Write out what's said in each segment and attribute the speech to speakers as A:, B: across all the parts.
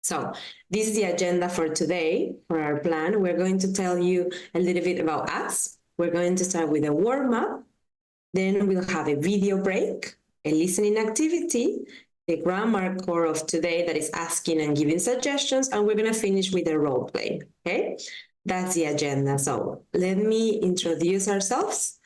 A: So this is the agenda for today, for our plan. We're going to tell you a little bit about us. We're going to start with a warm-up. Then we'll have a video break, a listening activity, the grammar core of today that is asking and giving suggestions, and we're going to finish with a role play, okay? That's the agenda. So let me introduce ourselves.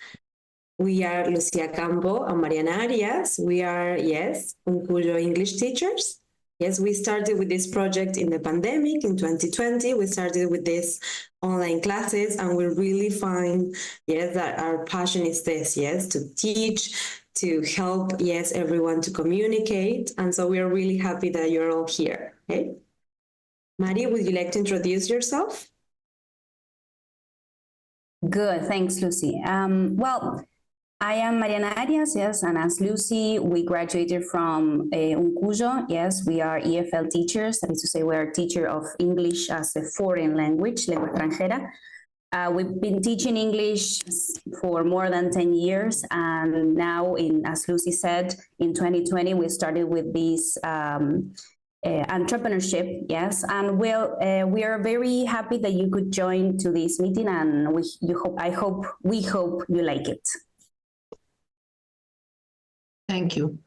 A: We are Lucia Campo and Mariana Arias. We are, yes, Uncuyo English teachers. Yes, we started with this project in the pandemic in 2020. We started with this online classes, and we really find, yes, that our passion is this, yes, to teach, to help, yes, everyone to communicate. And so we are really happy that you're all here, okay? Mari, would you like to introduce yourself?
B: Good, thanks, Lucy. Well, I am Mariana Arias, yes, and as Lucy, we graduated from Uncuyo. Yes, we are EFL teachers, that is to say we are a teacher of English as a foreign language, lengua extranjera. We've been teaching English for more than 10 years, and now, as Lucy said, in 2020, we started with this entrepreneurship, yes, and we are very happy that you could join to this meeting, and we hope you like it.
C: Thank you.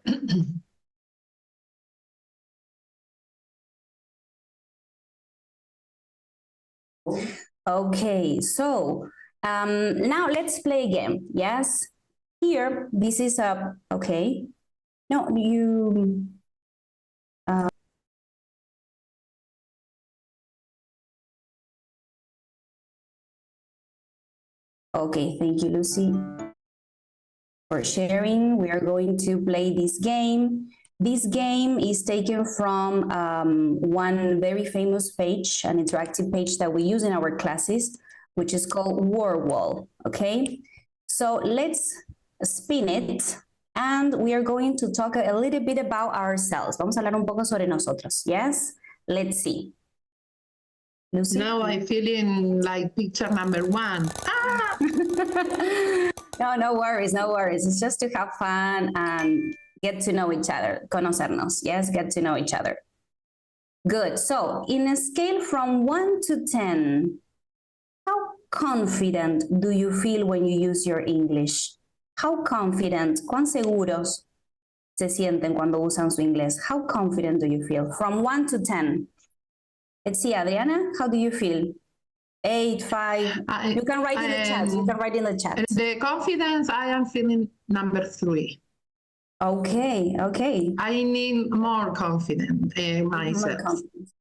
B: Okay, so now let's play a game. Yes, here, this is a, okay. No, you, okay, thank you, Lucy, for sharing. We are going to play this game. This game is taken from one very famous page, an interactive page that we use in our classes, which is called Word Wall, okay? So let's spin it, and we are going to talk a little bit about ourselves. Vamos a hablar un poco sobre nosotros, yes? Let's see. Lucy?
C: Now I'm feeling like picture number one. Ah!
B: No worries, no worries. It's just to have fun and get to know each other, conocernos, yes, get to know each other. Good, so in a scale from 1 to 10, how confident do you feel when you use your English? How confident, cuán seguros se sienten cuando usan su inglés? How confident do you feel? From 1 to 10. Let's see, Adriana, how do you feel? 8, 5. You can write in the chat. You can write in the chat.
C: The confidence, I am feeling number 3.
B: Okay, okay.
C: I need more confidence myself.
B: More confidence.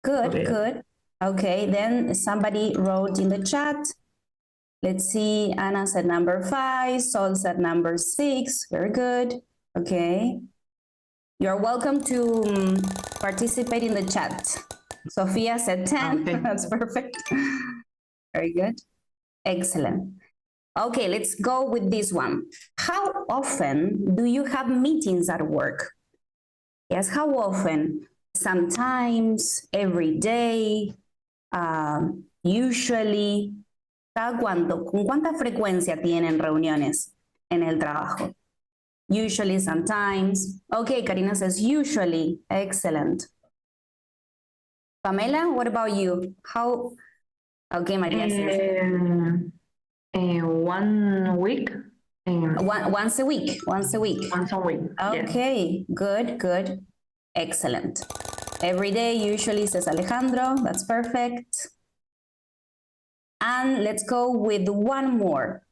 B: Good, okay. Good. Okay, then somebody wrote in the chat. Let's see, Anna said number 5, Sol said number 6. Very good. Okay. You're welcome to participate in the chat. Sophia said 10. Okay. That's perfect. Very good. Excellent. Okay, let's go with this one. How often do you have meetings at work? Yes, how often? Sometimes, every day, usually. ¿Cada cuánto? ¿Con cuánta frecuencia tienen reuniones en el trabajo? Usually, sometimes. Okay, Karina says usually. Excellent. Pamela, what about you? How? Okay, Maria says.
D: 1 week.
B: Once a week.
D: Once a week.
B: Okay, yes. Good, good. Excellent. Every day, usually, says Alejandro. That's perfect. And let's go with one more.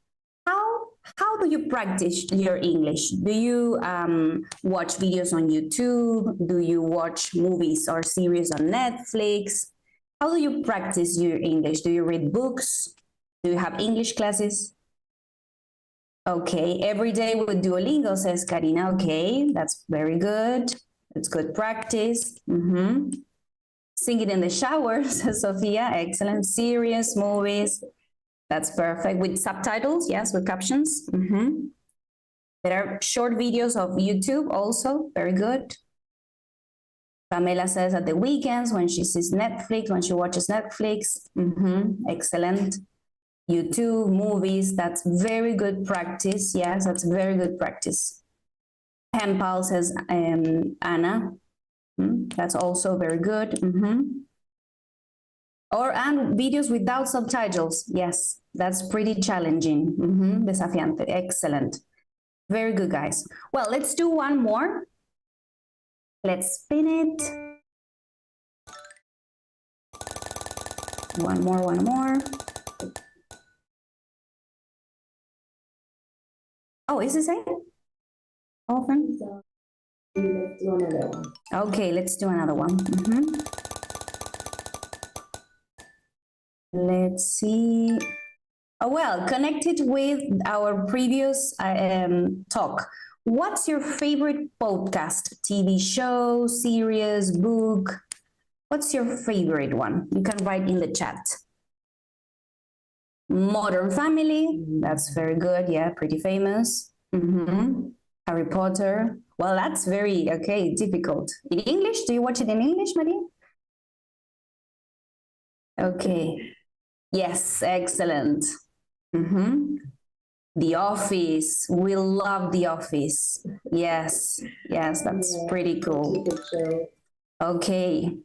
B: How do you practice your English? Do you watch videos on YouTube? Do you watch movies or series on Netflix? How do you practice your English? Do you read books? Do you have English classes? Okay, every day with Duolingo, says Karina. Okay, that's very good. It's good practice. Sing it in the shower, says Sophia. Excellent. Series, movies. That's perfect. With subtitles, yes, with captions. There are short videos of YouTube also. Very good. Pamela says at the weekends when she sees Netflix, when she watches Netflix. Excellent. YouTube, movies, that's very good practice. Yes, that's very good practice. Pen pal, says Anna. That's also very good. And videos without subtitles. Yes, that's pretty challenging. Desafiante. Excellent. Very good, guys. Well, let's do one more. Let's spin it. One more. Oh, is it same? Open.
A: Let's do another one.
B: Okay, let's do another one. Let's see. Oh, well, connected with our previous talk. What's your favorite podcast, TV show, series, book? What's your favorite one? You can write in the chat. Modern Family, that's very good. Yeah, pretty famous. Harry Potter. Well, that's very, difficult. In English, do you watch it in English, Maria? Okay. Yes, excellent. The Office. We love The Office. Yes, that's pretty cool. Okay.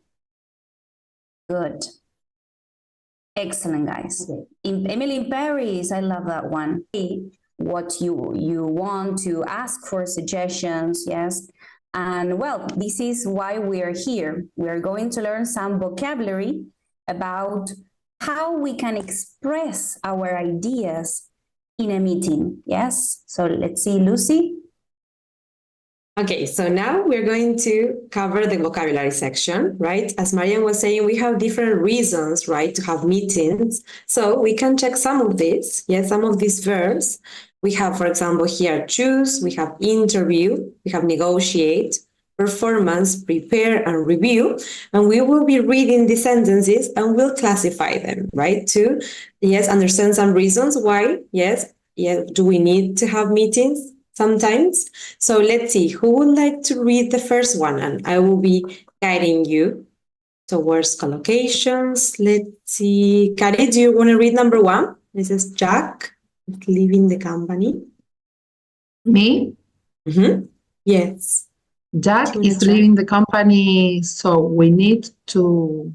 B: Good. Excellent, guys. Okay. Emily in Paris, I love that one. What you want to ask for suggestions, yes. And well, this is why we are here. We are going to learn some vocabulary about how we can express our ideas in a meeting, yes? So let's see, Lucy.
A: Okay, so now we're going to cover the vocabulary section, right? As Marian was saying, we have different reasons, right, to have meetings. So we can check some of this, yes, some of these verbs. We have, for example, here, choose, we have interview, we have negotiate, performance, prepare, and review. And we will be reading the sentences and we'll classify them, right? To, yes, understand some reasons why, yes, do we need to have meetings sometimes? So let's see, who would like to read the first one? And I will be guiding you towards collocations. Let's see, Kari, do you want to read number one? This is Jack leaving the company.
C: Me?
A: Yes.
C: Jack is leaving the company, so we need to...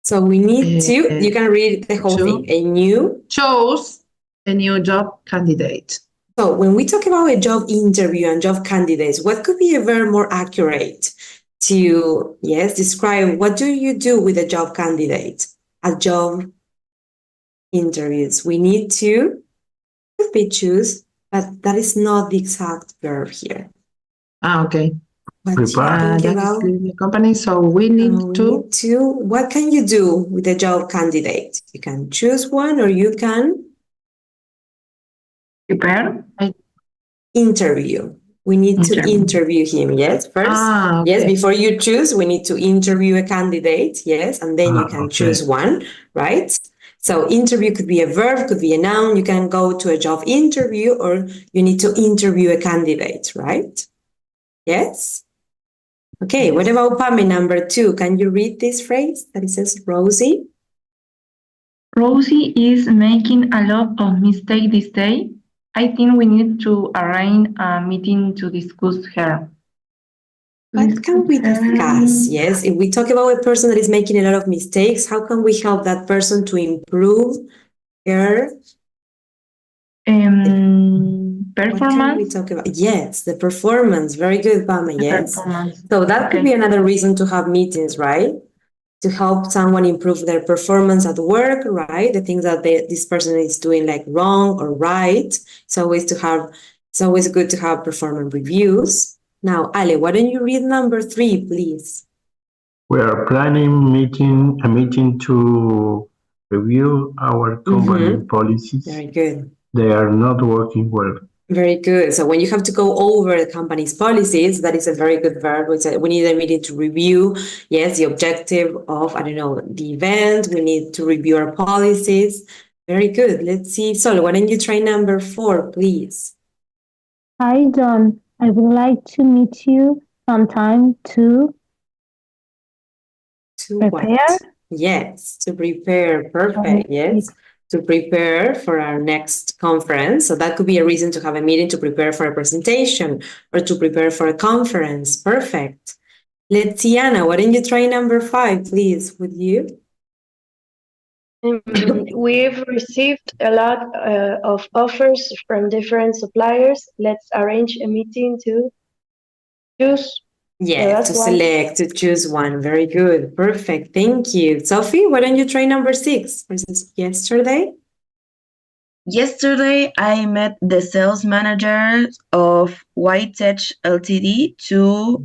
A: you can read the whole thing.
C: Chose a new job candidate.
A: So when we talk about a job interview and job candidates, what could be a verb more accurate to, yes, describe what do you do with a job candidate at job interviews? We need to be choose, but that is not the exact verb here.
C: Okay.
A: Prepare.
C: Jack is leaving the company, so we need to...
A: What can you do with a job candidate? You can choose one or you can...
D: Prepare.
A: Interview. We need to interview him, yes, first. Yes, before you choose, we need to interview a candidate, yes, and then you can choose one, right? So interview could be a verb, could be a noun. You can go to a job interview or you need to interview a candidate, right? Yes? Okay, what about Pame, number 2? Can you read this phrase that it says Rosie?
D: Rosie is making a lot of mistakes this day. I think we need to arrange a meeting to discuss her.
A: What can we discuss? Yes, if we talk about a person that is making a lot of mistakes, how can we help that person to improve her
D: performance?
A: What can we talk about? Yes, the performance. Very good, Pama. Yes. So that could be another reason to have meetings, right? To help someone improve their performance at work, right? The things that this person is doing like wrong or right. It's always good to have performance reviews. Now, Ale, why don't you read number 3, please?
E: We are planning a meeting to review our company policies.
A: Very good.
E: They are not working well.
A: Very good. So when you have to go over the company's policies, that is a very good verb. We need a meeting to review, yes, the objective of, the event. We need to review our policies. Very good. Let's see. Sol, why don't you try number 4, please?
F: Hi, John. I would like to meet you sometime to prepare.
A: What? Yes, to prepare. Perfect. Yes. To prepare for our next conference. So that could be a reason to have a meeting to prepare for a presentation or to prepare for a conference. Perfect. Let's see, Anna, why don't you try number 5, please, with you?
G: We've received a lot of offers from different suppliers. Let's arrange a meeting to choose.
A: Yes, to select, to choose one. Very good. Perfect. Thank you. Sophie, why don't you try number 6 versus yesterday?
H: Yesterday, I met the sales manager of Whitetech Ltd to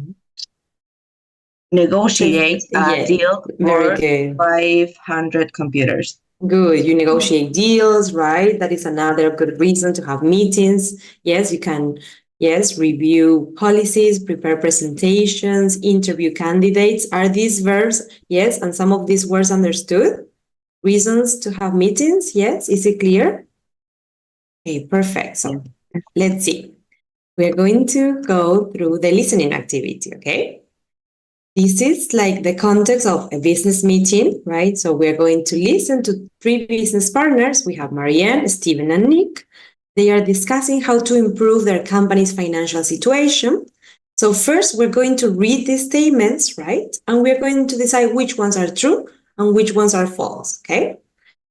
H: negotiate a deal for 500 computers.
A: Good. You negotiate deals, right? That is another good reason to have meetings. Yes, you can, review policies, prepare presentations, interview candidates. Are these verbs? Yes, and some of these words understood? Reasons to have meetings? Yes, is it clear? Okay, perfect. So let's see. We're going to go through the listening activity, okay? This is like the context of a business meeting, right? So we're going to listen to 3 business partners. We have Marianne, Steven, and Nick. They are discussing how to improve their company's financial situation. So first, we're going to read these statements, right? And we're going to decide which ones are true and which ones are false, okay?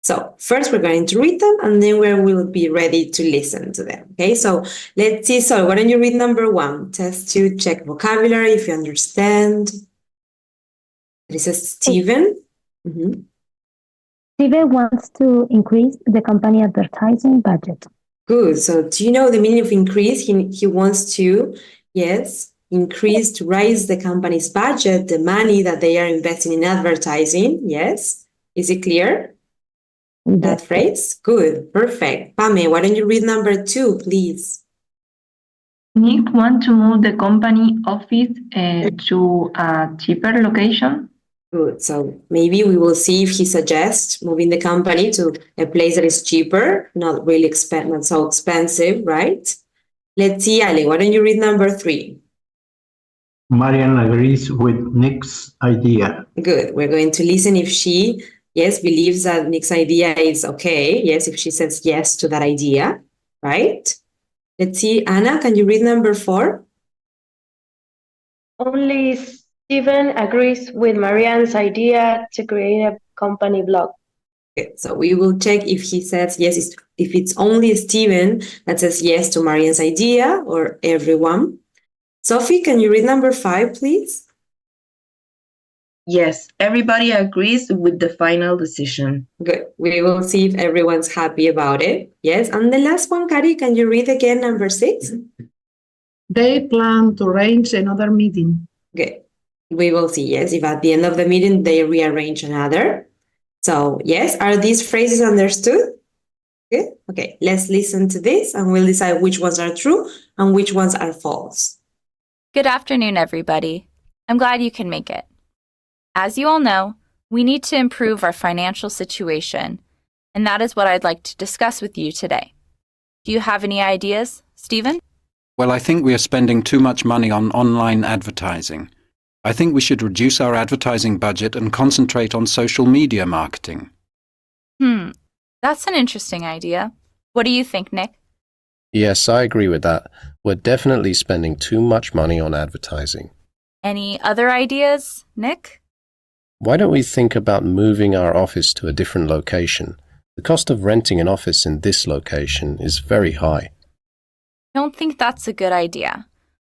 A: So first, we're going to read them, and then we will be ready to listen to them, okay? So let's see. So why don't you read number 1? Test to check vocabulary if you understand. This is Steven.
F: Steven wants to increase the company advertising budget.
A: Good. So do you know the meaning of increase? He wants to, increase, to raise the company's budget, the money that they are investing in advertising. Yes. Is it clear? That phrase? Good. Perfect. Pame, why don't you read number 2, please?
D: Nick want to move the company office to a cheaper location.
A: Good. So maybe we will see if he suggests moving the company to a place that is cheaper, not so expensive, right? Let's see, Ali, why don't you read number 3?
E: Marian agrees with Nick's idea.
A: Good. We're going to listen if she, believes that Nick's idea is okay. Yes, if she says yes to that idea, right? Let's see, Anna, can you read number 4?
G: Only Steven agrees with Marianne's idea to create a company blog.
A: Okay, so we will check if he says yes, if it's only Steven that says yes to Marianne's idea or everyone. Sophie, can you read number 5, please?
H: Yes, everybody agrees with the final decision.
A: Good. We will see if everyone's happy about it. Yes, and the last one, Kari, can you read again number 6?
C: They plan to arrange another meeting.
A: Good. We will see, yes, if at the end of the meeting they rearrange another. So, yes, are these phrases understood? Good. Okay, let's listen to this and we'll decide which ones are true and which ones are false.
I: Good afternoon, everybody. I'm glad you can make it. As you all know, we need to improve our financial situation, and that is what I'd like to discuss with you today. Do you have any ideas, Stephen?
J: Well, I think we are spending too much money on online advertising. I think we should reduce our advertising budget and concentrate on social media marketing.
I: That's an interesting idea. What do you think, Nick?
K: Yes, I agree with that. We're definitely spending too much money on advertising.
I: Any other ideas, Nick?
K: Why don't we think about moving our office to a different location? The cost of renting an office in this location is very high.
I: I don't think that's a good idea.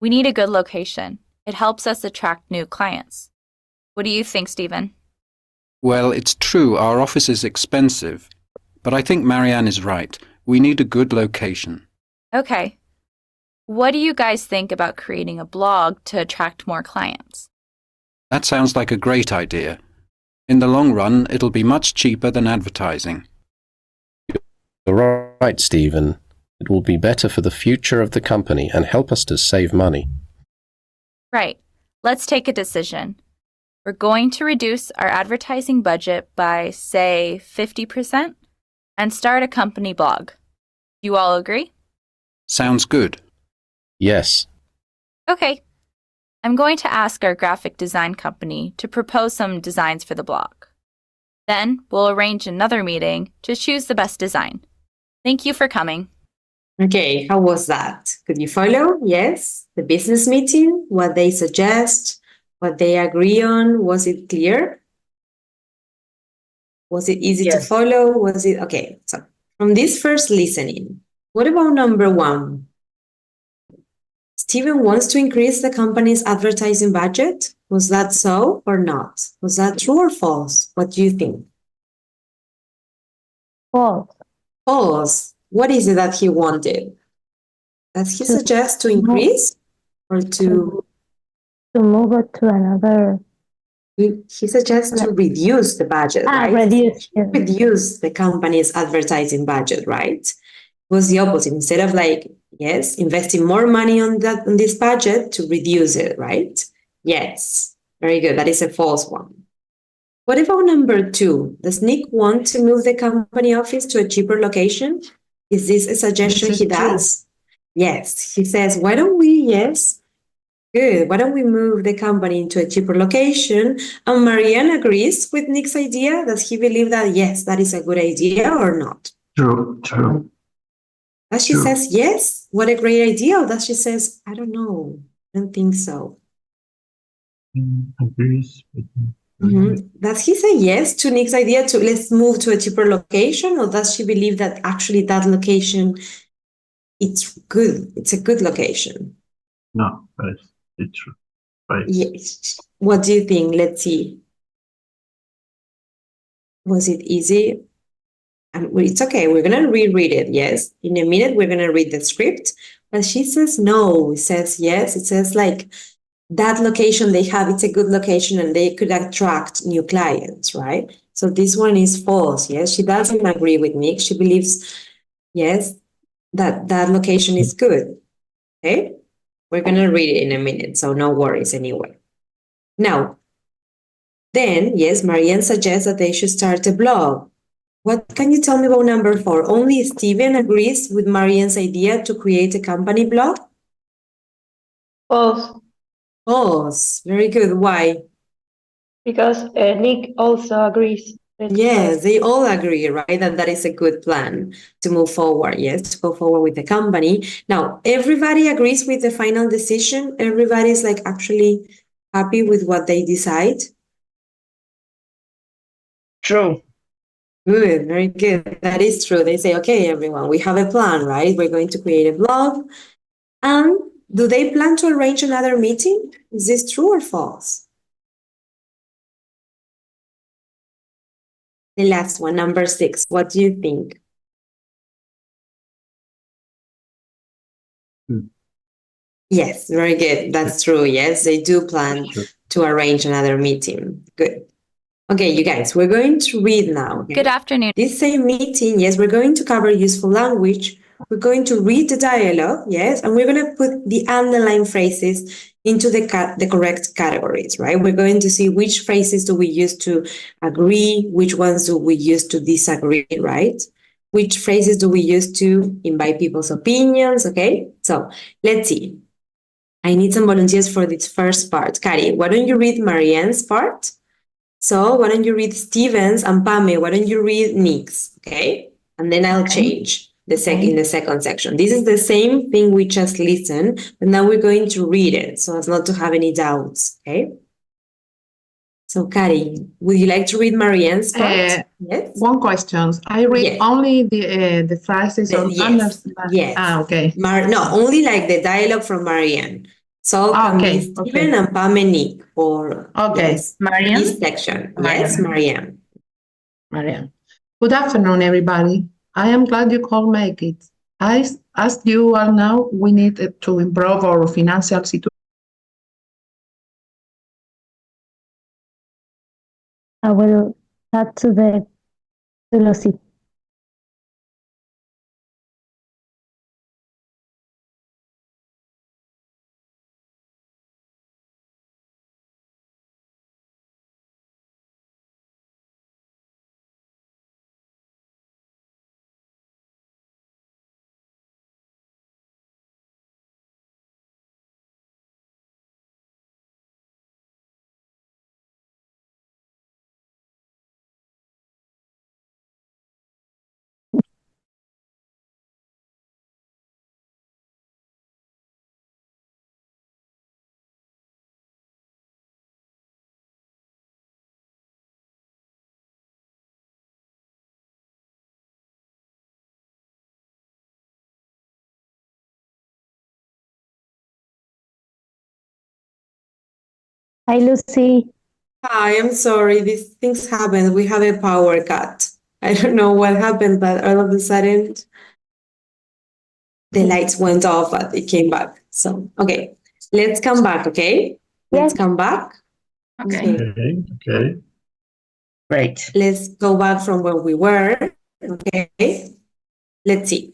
I: We need a good location. It helps us attract new clients. What do you think, Stephen?
J: Well, it's true, our office is expensive. But I think Marianne is right. We need a good location.
I: Okay. What do you guys think about creating a blog to attract more clients?
J: That sounds like a great idea. In the long run, it'll be much cheaper than advertising.
K: You're right, Stephen. It will be better for the future of the company and help us to save money.
I: Right. Let's take a decision. We're going to reduce our advertising budget by, say, 50% and start a company blog. You all agree?
J: Sounds good.
K: Yes.
I: Okay. I'm going to ask our graphic design company to propose some designs for the blog. Then we'll arrange another meeting to choose the best design. Thank you for coming.
A: Okay, how was that? Could you follow? Yes. The business meeting, what they suggest, what they agree on? Was it clear? Was it easy to follow? Was it okay? So from this first listening, what about number 1? Steven wants to increase the company's advertising budget. Was that so or not? Was that true or false? What do you think?
F: False.
A: False. What is it that he wanted? Does he suggest to increase or to
F: move it to another?
A: He suggests to reduce the budget, right? Reduce the company's advertising budget, right? It was the opposite. Instead of like, yes, investing more money on this budget, to reduce it, right? Yes, very good. That is a false one. What about number 2? Does Nick want to move the company office to a cheaper location? Is this a suggestion he does? Yes, he says, why don't we, yes, good. Why don't we move the company into a cheaper location? And Marianne agrees with Nick's idea. Does he believe that, yes, that is a good idea or not?
E: True.
A: Does she says, yes, what a great idea? Or does she says, I don't know, I don't think so.
E: Agrees with me.
A: Does he say yes to Nick's idea to let's move to a cheaper location? Or does she believe that actually that location, it's good, it's a good location?
E: No, it's true. Right.
A: Yes. What do you think? Let's see. Was it easy? And it's okay. We're going to reread it. Yes. In a minute, we're going to read the script. But she says no. It says yes. It says like that location they have, it's a good location and they could attract new clients, right? So this one is false. Yes. She doesn't agree with Nick. She believes, yes, that location is good. Okay. We're going to read it in a minute. So no worries anyway. Now, then, yes, Marianne suggests that they should start a blog. What can you tell me about number 4? Only Steven agrees with Marianne's idea to create a company blog?
G: False.
A: False. Very good. Why?
G: Because Nick also agrees.
A: Yes, they all agree, right? That is a good plan to move forward. Yes, to go forward with the company. Now, everybody agrees with the final decision. Everybody's like actually happy with what they decide.
H: True.
A: Good, very good. That is true. They say, okay, everyone, we have a plan, right? We're going to create a blog. And do they plan to arrange another meeting? Is this true or false? The last one, number 6. What do you think? Yes, very good. That's true. Yes, they do plan to arrange another meeting. Good. Okay, you guys, we're going to read now. Okay?
I: Good afternoon.
A: This same meeting, yes, we're going to cover useful language. We're going to read the dialogue, yes, and we're going to put the underlined phrases into the correct categories, right? We're going to see which phrases do we use to agree, which ones do we use to disagree, right? Which phrases do we use to invite people's opinions, okay? So let's see. I need some volunteers for this first part. Kari, why don't you read Marianne's part? So why don't you read Steven's, and Pame, why don't you read Nick's, okay? And then I'll change in the second section. This is the same thing we just listened, but now we're going to read it so as not to have any doubts, okay? So Kari, would you like to read Marianne's part? Yes.
C: One question. I read only the phrases on
A: yes.
C: okay.
A: No, only like the dialogue from Marianne. So can be Steven and Pame Nick or
D: Marianne?
A: this section. Yes, Marianne.
C: Marianne. Good afternoon, everybody. I am glad you could make it. As you all know, we need to improve our financial situation.
F: I will add to los Hi, Lucy.
A: Hi, I'm sorry. These things happen. We have a power cut. I don't know what happened, but all of a sudden the lights went off, but it came back. So, okay, let's come back, okay? Let's come back.
D: Okay.
E: Okay.
H: Great.
A: Let's go back from where we were, okay? Let's see.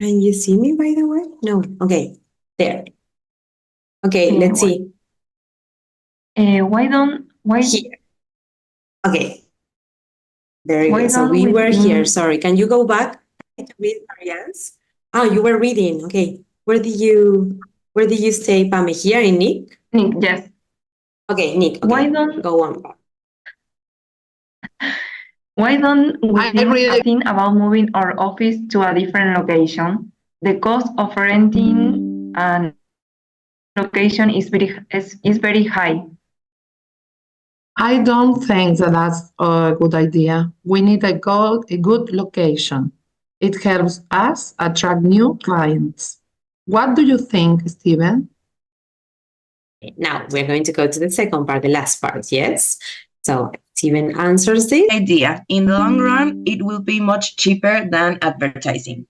A: Can you see me, by the way? No, okay, there. Okay, let's see.
D: Why
A: Here. Okay. Very
D: Why
A: good. So
D: don't
A: we
D: we
A: were here.
D: think-
A: Sorry. Can you go back to read Marianne's? Ah, you were reading. Okay. Where did you stay, Pame? Here in Nick?
D: Nick, yes.
A: Okay, Nick. Okay.
D: Why don't
A: Go on back.
D: we think about moving our office to a different location? The cost of renting an location is very high.
C: I don't think that that's a good idea. We need a good location. It helps us attract new clients. What do you think, Steven?
A: Now we're going to go to the second part, the last part. Yes. So Steven answers this.
H: Idea. In the long run, it will be much cheaper than advertising.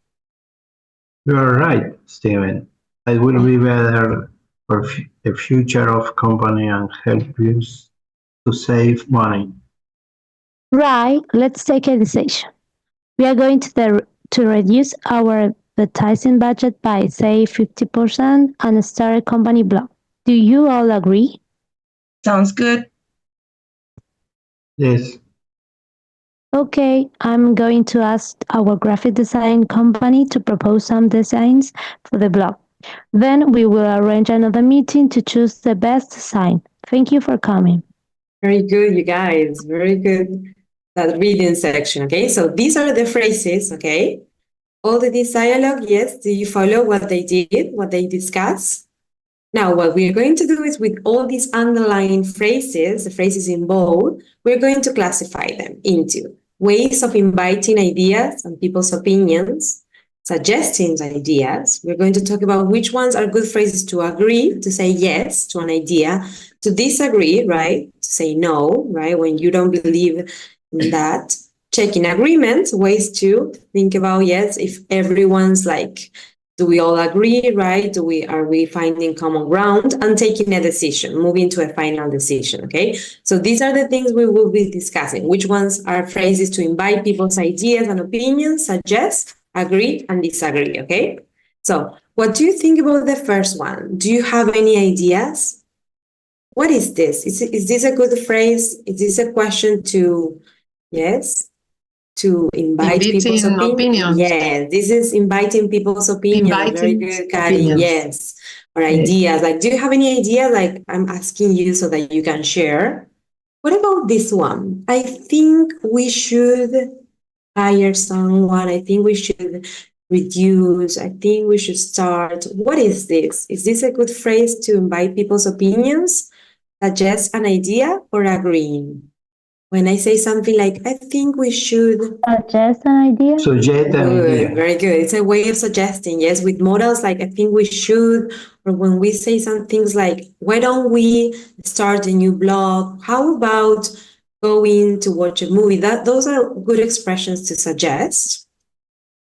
E: You are right, Steven. It will be better for the future of company and help us to save money.
F: Right, let's take a decision. We are going to reduce our advertising budget by, say, 50% and start a company blog. Do you all agree?
H: Sounds good.
E: Yes.
F: Okay, I'm going to ask our graphic design company to propose some designs for the blog. Then we will arrange another meeting to choose the best design. Thank you for coming.
A: Very good, you guys. Very good. That reading section. Okay. So these are the phrases. Okay. All of this dialogue. Yes. Do you follow what they did, what they discussed? Now, what we're going to do is with all these underlying phrases, the phrases in bold, we're going to classify them into ways of inviting ideas and people's opinions, suggesting ideas. We're going to talk about which ones are good phrases to agree, to say yes to an idea, to disagree, right? To say no, right? When you don't believe in that. Checking agreements, ways to think about, yes, if everyone's like, do we all agree, right? Are we finding common ground and taking a decision, moving to a final decision, okay? So these are the things we will be discussing. Which ones are phrases to invite people's ideas and opinions, suggest, agree, and disagree, okay? So what do you think about the first one? Do you have any ideas? What is this? Is this a good phrase? Is this a question to, yes? To invite people's opinions. Yes, this is inviting people's opinions. Very good, Kari. Yes. Or ideas. Like, do you have any idea? Like, I'm asking you so that you can share. What about this one? I think we should hire someone. I think we should reduce. I think we should start. What is this? Is this a good phrase to invite people's opinions? Suggest an idea or agreeing? When I say something like, I think we should
F: suggest an idea.
E: Suggest an idea.
A: Very good. It's a way of suggesting, yes, with modals like, I think we should, or when we say some things like, why don't we start a new blog? How about going to watch a movie? Those are good expressions to suggest.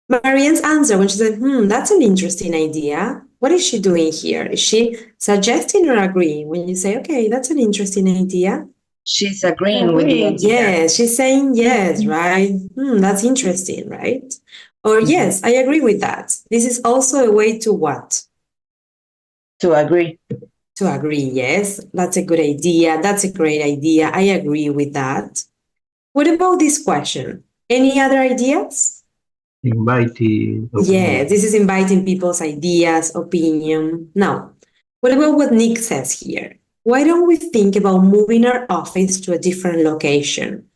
A: Marianne's answer when she said, that's an interesting idea. What is she doing here? Is she suggesting or agreeing? When you say, okay, that's an interesting idea.
H: She's agreeing with the idea.
A: Yes, she's saying yes, right? That's interesting, right? Or yes, I agree with that. This is also a way to what?
H: To agree.
A: To agree, yes. That's a good idea. That's a great idea. I agree with that. What about this question? Any other ideas?
E: Inviting.
A: Yes, this is inviting people's ideas, opinion. Now, what about what Nick says here? Why don't we think about moving our office to a different location?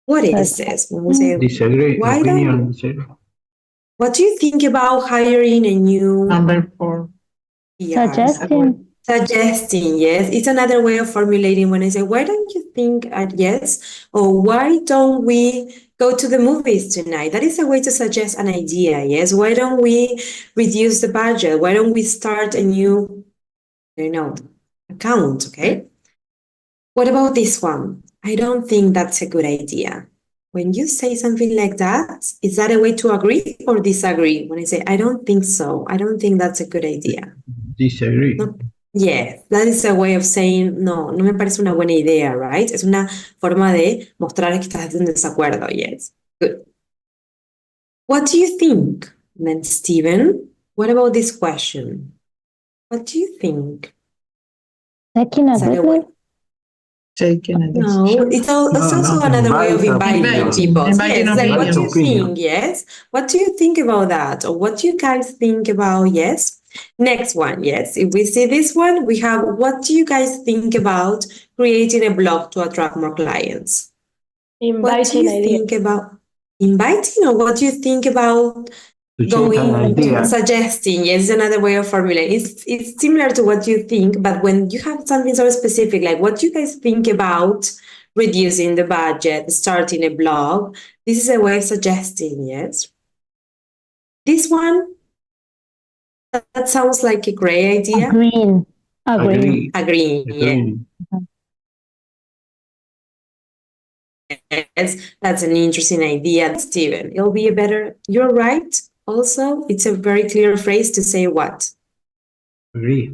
A: What is this? When we say,
E: disagree.
A: Why
E: Opinion. Disagree.
A: What do you think about hiring a new
C: Number 4.
F: Suggesting.
A: Suggesting, yes. It's another way of formulating when I say, why don't you think yes? Or why don't we go to the movies tonight? That is a way to suggest an idea, yes? Why don't we reduce the budget? Why don't we start a new, I don't know, account, okay? What about this one? I don't think that's a good idea. When you say something like that, is that a way to agree or disagree? When I say, I don't think so, I don't think that's a good idea.
E: Disagree.
A: No. Yeah, that is a way of saying, no me parece una buena idea, right? Es una forma de mostrar que estás en desacuerdo, yes. Good. What do you think? Then Steven, what about this question? What do you think?
F: Taking a break.
C: Taking a
A: No,
C: decision.
A: it's also another way of inviting people.
C: Inviting
A: Yes, like, what do you
E: opinion.
A: think? Yes. What do you think about that? Or what do you guys think about? Yes. Next one. Yes. If we see this one, we have, what do you guys think about creating a blog to attract more clients? What do you think about inviting, or what do you think about suggesting? Yes, another way of formulating. It's similar to what you think, but when you have something so specific, like what do you guys think about reducing the budget, starting a blog, this is a way of suggesting, yes. This one, that sounds like a great idea.
F: Agreeing.
A: Yeah. Yes, that's an interesting idea, Steven. It'll be a better, you're right. Also, it's a very clear phrase to say what?
E: Agree.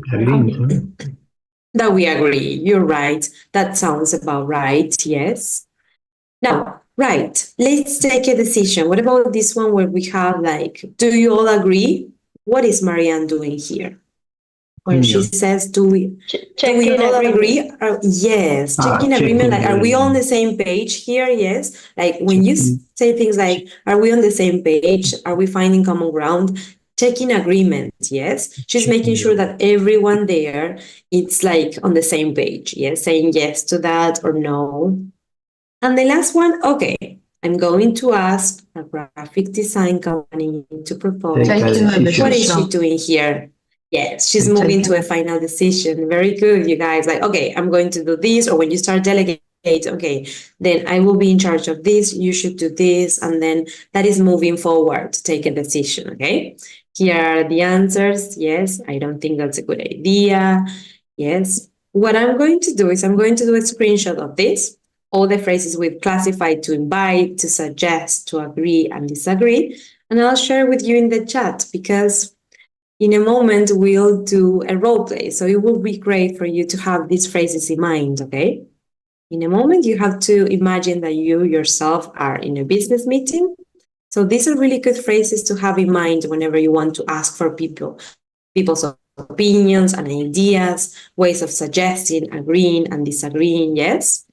A: That we agree. You're right. That sounds about right. Yes. Now, right. Let's take a decision. What about this one where we have like, do you all agree? What is Marianne doing here? When she says, do we all agree? Yes, checking agreement. Like, are we on the same page here? Yes. Like when you say things like, are we on the same page? Are we finding common ground? Checking agreement. Yes. She's making sure that everyone there, it's like on the same page. Yes. Saying yes to that or no. And the last one, okay. I'm going to ask a graphic design company to propose. What is she doing here? Yes, she's moving to a final decision. Very good, you guys. Like, okay, I'm going to do this. Or when you start delegate, okay, then I will be in charge of this. You should do this. And then that is moving forward to take a decision, okay? Here are the answers. Yes, I don't think that's a good idea. Yes. What I'm going to do is I'm going to do a screenshot of this. All the phrases we've classified to invite, to suggest, to agree, and disagree. And I'll share with you in the chat because in a moment, we'll do a role play. So it will be great for you to have these phrases in mind, okay? In a moment, you have to imagine that you yourself are in a business meeting. So these are really good phrases to have in mind whenever you want to ask for people's opinions and ideas, ways of suggesting, agreeing and disagreeing, yes?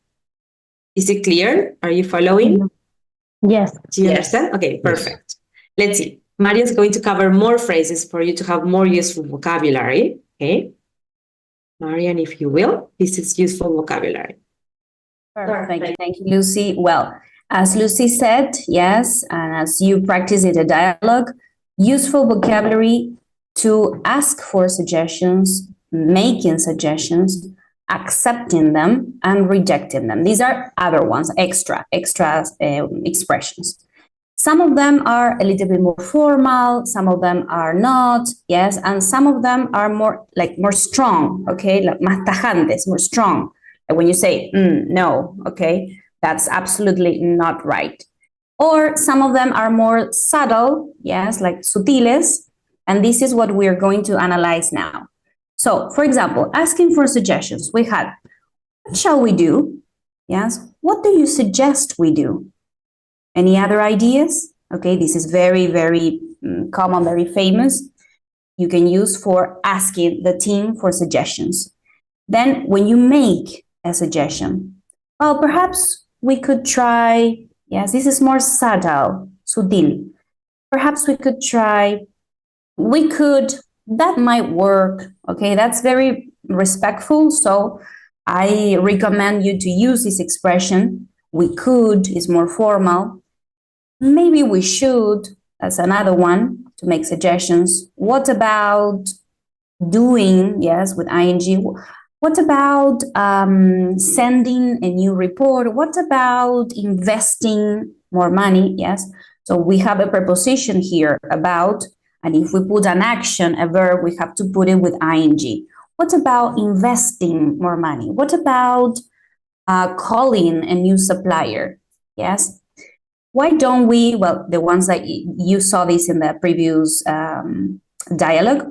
A: Is it clear? Are you following?
F: Yes.
A: Do you understand? Okay, perfect. Let's see. Maria's going to cover more phrases for you to have more useful vocabulary, okay? Marian, if you will, this is useful vocabulary.
B: Perfect. Thank you, Lucy. Well, as Lucy said, yes, and as you practice in the dialogue, useful vocabulary to ask for suggestions, making suggestions, accepting them, and rejecting them. These are other ones, extra expressions. Some of them are a little bit more formal, some of them are not, yes, and some of them are more strong, okay, like más tajantes, more strong. Like when you say, no, okay, that's absolutely not right. Or some of them are more subtle, yes, like sutiles, and this is what we're going to analyze now. So, for example, asking for suggestions, we had, what shall we do? Yes, what do you suggest we do? Any other ideas? Okay, this is very, very common, very famous. You can use for asking the team for suggestions. Then when you make a suggestion, well, perhaps we could try, yes, this is more subtle, sutil. Perhaps we could try, that might work. Okay, that's very respectful. So I recommend you to use this expression. We could is more formal. Maybe we should, that's another one to make suggestions. What about doing, yes, with ing? What about sending a new report? What about investing more money? Yes. So we have a preposition here about, and if we put an action, a verb, we have to put it with ing. What about investing more money? What about calling a new supplier? Yes. Why don't we, well, the ones that you saw this in the previous dialogue,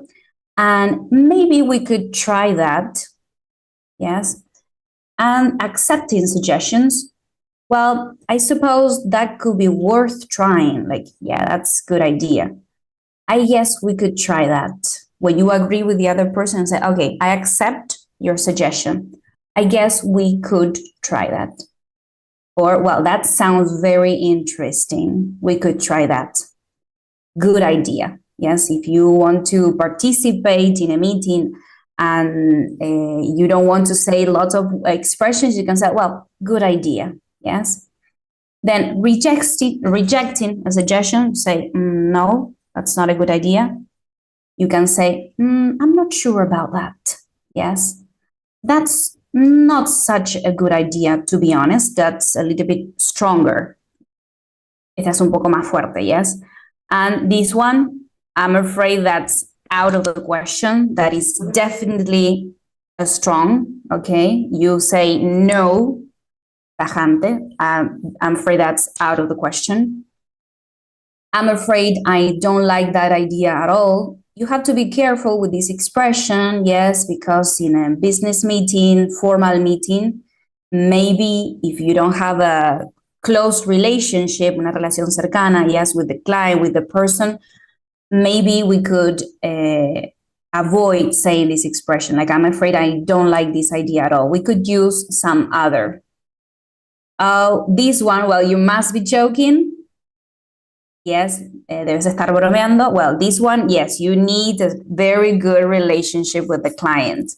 B: and maybe we could try that. Yes. And accepting suggestions. Well, I suppose that could be worth trying. Like, yeah, that's a good idea. I guess we could try that. When you agree with the other person and say, okay, I accept your suggestion. I guess we could try that. Or, well, that sounds very interesting. We could try that. Good idea. Yes, if you want to participate in a meeting and you don't want to say lots of expressions, you can say, well, good idea. Yes. Then rejecting a suggestion, say, no, that's not a good idea. You can say, I'm not sure about that. Yes. That's not such a good idea, to be honest. That's a little bit stronger. Esta es un poco más fuerte, yes? And this one, I'm afraid that's out of the question. That is definitely a strong, okay? You say no, tajante. I'm afraid that's out of the question. I'm afraid I don't like that idea at all. You have to be careful with this expression, yes, because in a business meeting, formal meeting, maybe if you don't have a close relationship, una relación cercana, yes, with the client, with the person, maybe we could avoid saying this expression, like, I'm afraid I don't like this idea at all. We could use some other. This one, well, you must be joking. Yes, debes estar bromeando. Well, this one, yes, you need a very good relationship with the client.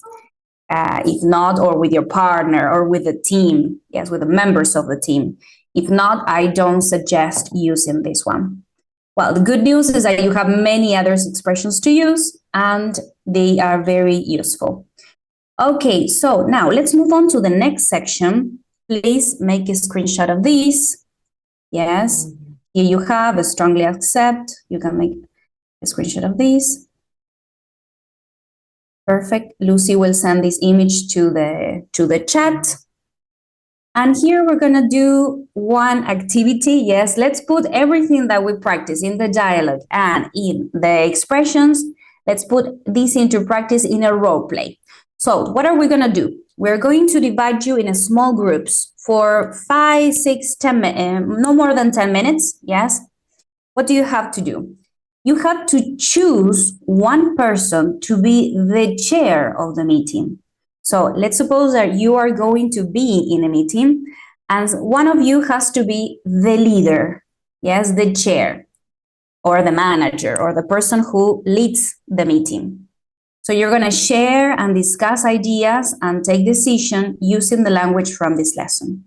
B: If not, or with your partner or with the team. Yes, with the members of the team. If not, I don't suggest using this one. Well, the good news is that you have many other expressions to use and they are very useful. Okay, so now let's move on to the next section. Please make a screenshot of this. Yes. Here you have a strongly accept. You can make a screenshot of this. Perfect. Lucy will send this image to the chat. And here we're going to do one activity. Yes, let's put everything that we practice in the dialogue and in the expressions. Let's put this into practice in a role play. So what are we going to do? We're going to divide you in a small groups for 5, 6, 10 minutes, no more than 10 minutes, yes? What do you have to do? You have to choose one person to be the chair of the meeting. So let's suppose that you are going to be in a meeting and one of you has to be the leader, yes, the chair or the manager or the person who leads the meeting. So you're going to share and discuss ideas and take decisions using the language from this lesson.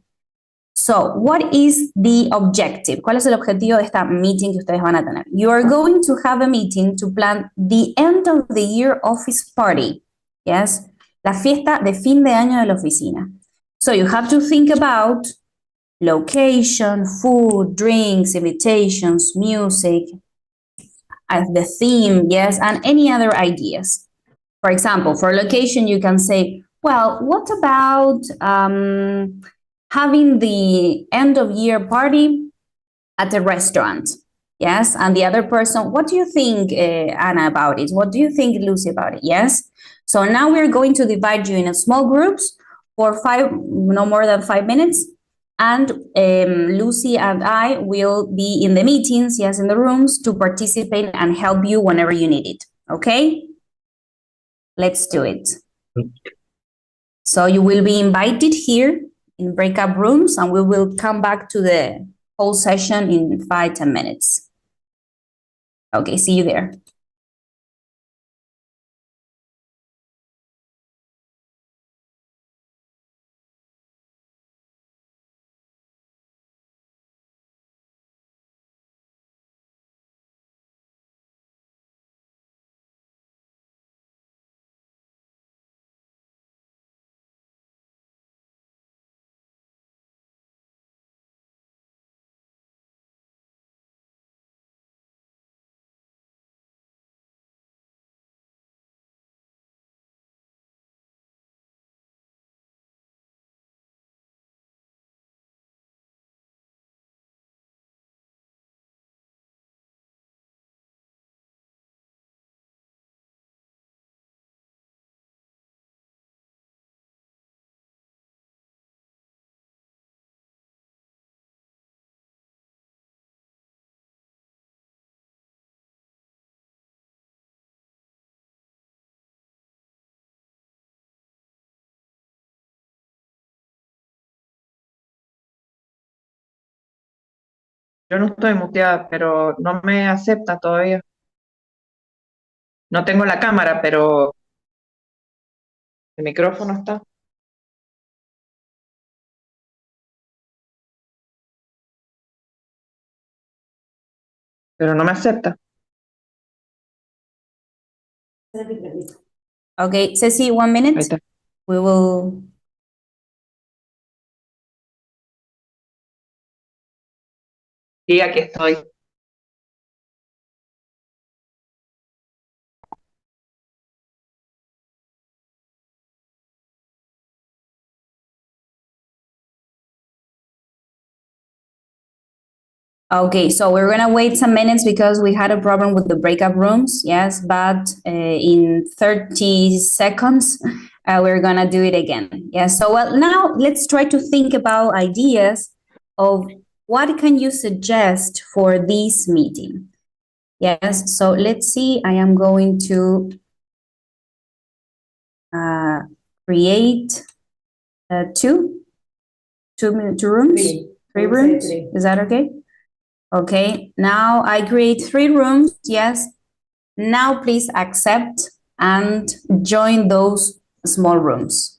B: So what is the objective? ¿Cuál es el objetivo de esta meeting que ustedes van a tener? You are going to have a meeting to plan the end of the year office party. Yes, la fiesta de fin de año de la oficina. So you have to think about location, food, drinks, invitations, music, the theme, yes, and any other ideas. For example, for location, you can say, well, what about having the end of year party at a restaurant? Yes, and the other person, what do you think, Anna, about it? What do you think, Lucy, about it? Yes. So now we're going to divide you in small groups for no more than 5 minutes. And Lucy and I will be in the meetings, yes, in the rooms to participate and help you whenever you need it. Okay? Let's do it. So you will be invited here in breakout rooms and we will come back to the whole session in 5-10 minutes. Okay, see you there.
D: Yo no estoy muteada, pero no me acepta todavía. No tengo la cámara, pero el micrófono está. Pero no me acepta.
B: Okay, Ceci, 1
D: Ahí
B: minute.
D: está.
B: We will.
D: Sí, aquí estoy.
B: Okay, so we're gonna wait some minutes because we had a problem with the breakout rooms. Yes, but in 30 seconds, we're gonna do it again. Yes, so well, now let's try to think about ideas of what can you suggest for this meeting. Yes, so let's see, I am going to create two rooms, three rooms, is that okay? Okay, now I create 3 rooms, yes. Now please accept and join those small rooms.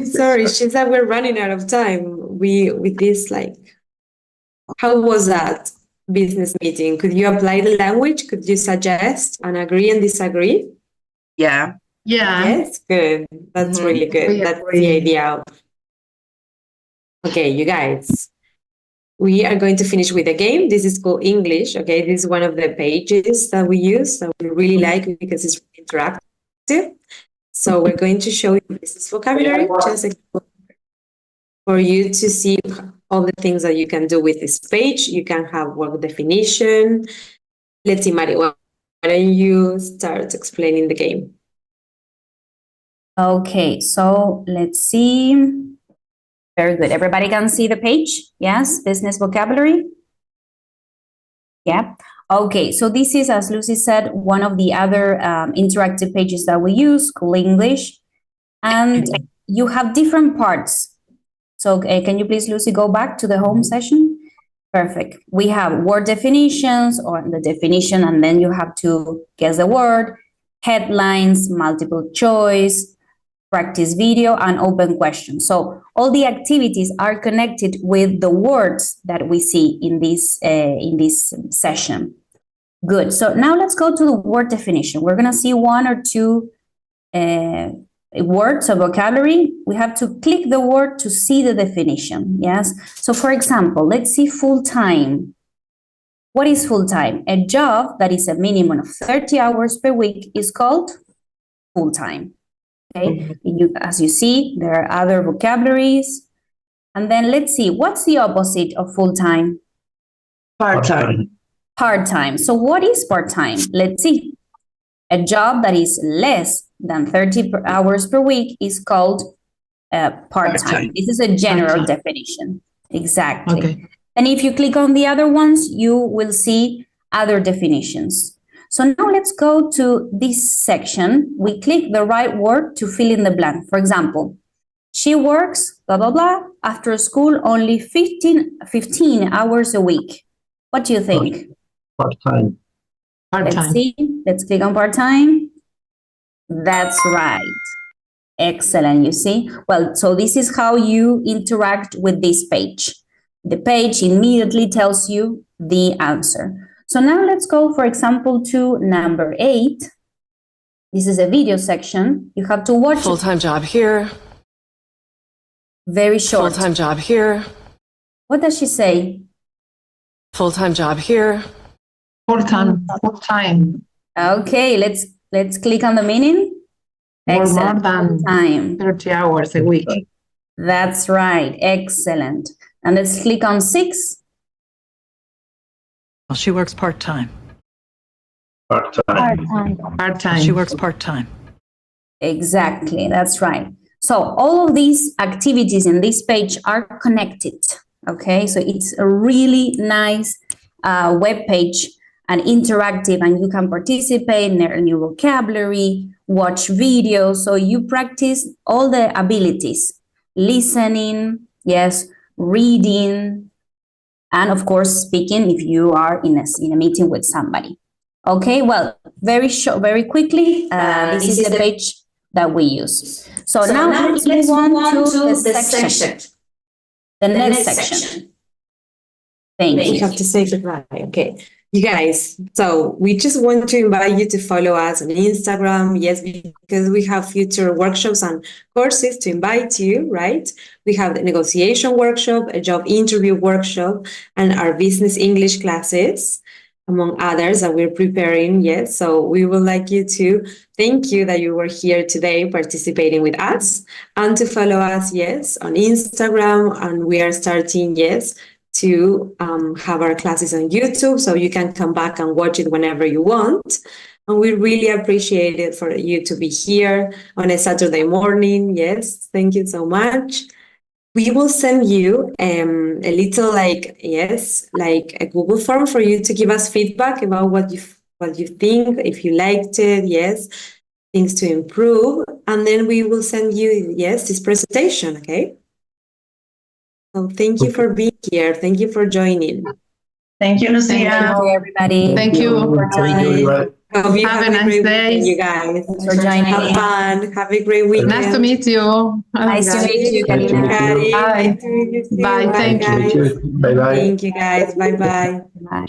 A: Sorry, she said we're running out of time. With this, like, how was that business meeting? Could you apply the language? Could you suggest and agree and disagree?
H: Yeah.
C: Yeah.
A: Yes, good. That's really good.
C: We
A: That's
C: agree.
A: the idea. Okay, you guys, we are going to finish with a game. This is called English. Okay, this is one of the pages that we use that we really like because it's interactive. So we're going to show you this is vocabulary, just for you to see all the things that you can do with this page. You can have word definition. Let's see, Mari, why don't you start explaining the game?
B: Okay, so let's see. Very good. Everybody can see the page? Yes, business vocabulary? Yeah. Okay, so this is, as Lucy said, one of the other interactive pages that we use, called English. And you have different parts. So can you please, Lucy, go back to the home session? Perfect. We have word definitions, or the definition, and then you have to guess the word, headlines, multiple choice, practice video, and open questions. So all the activities are connected with the words that we see in this session. Good. So now let's go to the word definition. We're going to see one or two words of vocabulary. We have to click the word to see the definition. Yes. So for example, let's see full-time. What is full-time? A job that is a minimum of 30 hours per week is called full-time. Okay. As you see, there are other vocabularies. And then let's see, what's the opposite of full-time?
H: Part-time.
B: Part-time. So what is part-time? Let's see. A job that is less than 30 hours per week is called part-time. This is a general definition. Exactly.
C: Okay.
B: And if you click on the other ones, you will see other definitions. So now let's go to this section. We click the right word to fill in the blank. For example, she works, blah, blah, blah, after school only 15 hours a week. What do you think?
E: Part-time.
B: Let's
C: Part-time.
B: see. Let's click on part-time. That's right. Excellent, you see. Well, so this is how you interact with this page. The page immediately tells you the answer. So now let's go, for example, to number 8. This is a video section. You have to watch
L: full-time job here.
B: Very short.
L: Full-time job here.
B: What does she say?
L: Full-time job here.
C: Full-time. Full-time.
B: Okay, let's click on the meaning.
C: Or more
B: Excellent.
C: than
B: Time.
C: 30 hours a week.
B: That's right. Excellent. And let's click on 6.
L: Well, she works part-time.
E: Part-time.
C: Part-time.
L: She works part-time.
B: Exactly. That's right. So all of these activities in this page are connected. Okay, so it's a really nice web page and interactive, and you can participate, learn new vocabulary, watch videos. So you practice all the abilities, listening, yes, reading, and of course, speaking if you are in a meeting with somebody. Okay, well, very short, very quickly, this is the page that we use. So now let's move on to the section. The next section. Thank you.
A: You have to say goodbye. Okay. You guys, so we just want to invite you to follow us on Instagram. Yes, because we have future workshops and courses to invite you, right? We have the negotiation workshop, a job interview workshop, and our business English classes, among others that we're preparing. Yes, so we would like you to thank you that you were here today participating with us, and to follow us, yes, on Instagram. And we are starting, yes, to have our classes on YouTube, so you can come back and watch it whenever you want. And we really appreciate it for you to be here on a Saturday morning. Yes, thank you so much. We will send you a little like a Google form for you to give us feedback about what you think, if you liked it, yes, things to improve. And then we will send you, yes, this presentation, okay? So thank you for being here. Thank you for joining.
H: Thank you, Lucia.
B: Thank you, everybody.
C: Thank you.
B: For joining.
A: Hope you
C: Have
A: have
C: a nice
A: great
C: day.
A: weekend, you guys.
B: Thanks for joining.
A: Have fun. Have a great weekend.
C: Nice to meet you.
B: Nice to meet you,
E: Nice to meet
B: Karina.
E: you.
C: Bye.
A: Nice to meet you too.
C: Bye. Thank
A: guys.
C: you.
E: Bye bye.
A: Thank you, guys. Bye-bye.
B: Bye.